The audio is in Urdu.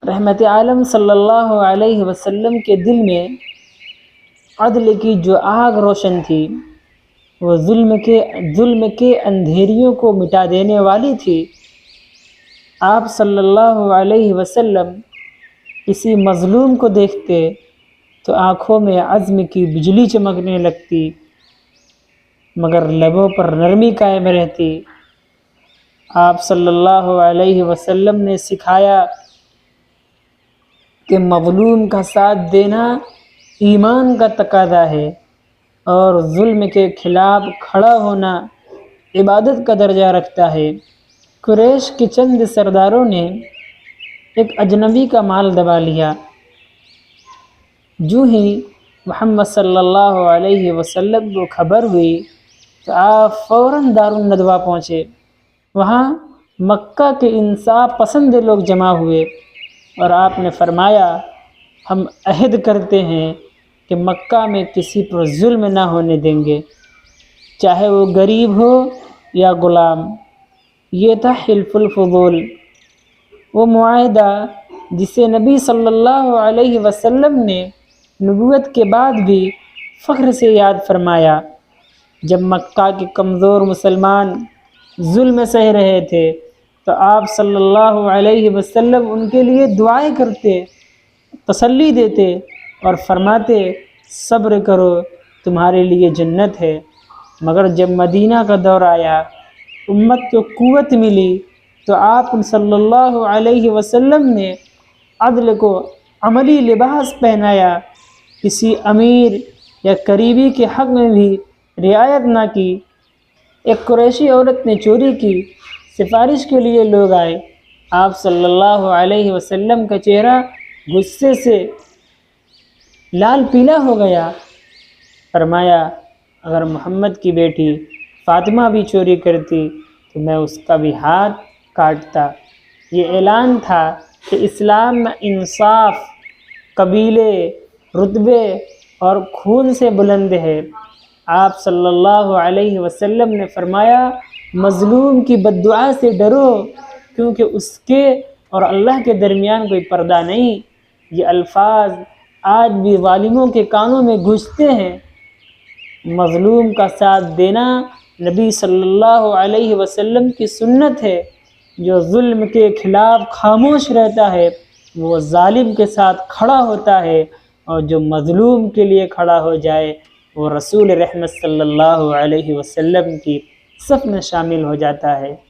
رحمت عالم صلی اللہ علیہ وسلم کے دل میں عدل کی جو آگ روشن تھی، وہ ظلم کے اندھیریوں کو مٹا دینے والی تھی۔ آپ صلی اللہ علیہ وسلم کسی مظلوم کو دیکھتے تو آنکھوں میں عزم کی بجلی چمکنے لگتی، مگر لبوں پر نرمی قائم رہتی۔ آپ صلی اللہ علیہ وسلم نے سکھایا کہ مظلوم کا ساتھ دینا ایمان کا تقاضا ہے، اور ظلم کے خلاف کھڑا ہونا عبادت کا درجہ رکھتا ہے۔ قریش کے چند سرداروں نے ایک اجنبی کا مال دبا لیا۔ جو ہی محمد صلی اللہ علیہ وسلم کو خبر ہوئی تو آپ فوراً دارالندوہ پہنچے۔ وہاں مکہ کے انصاف پسند لوگ جمع ہوئے اور آپ نے فرمایا، ہم عہد کرتے ہیں کہ مکہ میں کسی پر ظلم نہ ہونے دیں گے، چاہے وہ غریب ہو یا غلام۔ یہ تھا حلف الفضول، وہ معاہدہ جسے نبی صلی اللہ علیہ وسلم نے نبوت کے بعد بھی فخر سے یاد فرمایا۔ جب مکہ کے کمزور مسلمان ظلم سہ رہے تھے تو آپ صلی اللہ علیہ وسلم ان کے لیے دعائیں کرتے، تسلی دیتے اور فرماتے، صبر کرو، تمہارے لیے جنت ہے۔ مگر جب مدینہ کا دور آیا، امت کو قوت ملی، تو آپ صلی اللہ علیہ وسلم نے عدل کو عملی لباس پہنایا۔ کسی امیر یا قریبی کے حق میں بھی رعایت نہ کی۔ ایک قریشی عورت نے چوری کی، سفارش کے لیے لوگ آئے۔ آپ صلی اللہ علیہ وسلم کا چہرہ غصے سے لال پیلا ہو گیا۔ فرمایا، اگر محمد کی بیٹی فاطمہ بھی چوری کرتی تو میں اس کا بھی ہاتھ کاٹتا۔ یہ اعلان تھا کہ اسلام میں انصاف قبیلے، رتبے اور خون سے بلند ہے۔ آپ صلی اللہ علیہ وسلم نے فرمایا، مظلوم کی بددعا سے ڈرو، کیونکہ اس کے اور اللہ کے درمیان کوئی پردہ نہیں۔ یہ الفاظ آج بھی ظالموں کے کانوں میں گونجتے ہیں۔ مظلوم کا ساتھ دینا نبی صلی اللہ علیہ وسلم کی سنت ہے۔ جو ظلم کے خلاف خاموش رہتا ہے وہ ظالم کے ساتھ کھڑا ہوتا ہے، اور جو مظلوم کے لیے کھڑا ہو جائے وہ رسول رحمت صلی اللہ علیہ وسلم کی صف میں شامل ہو جاتا ہے۔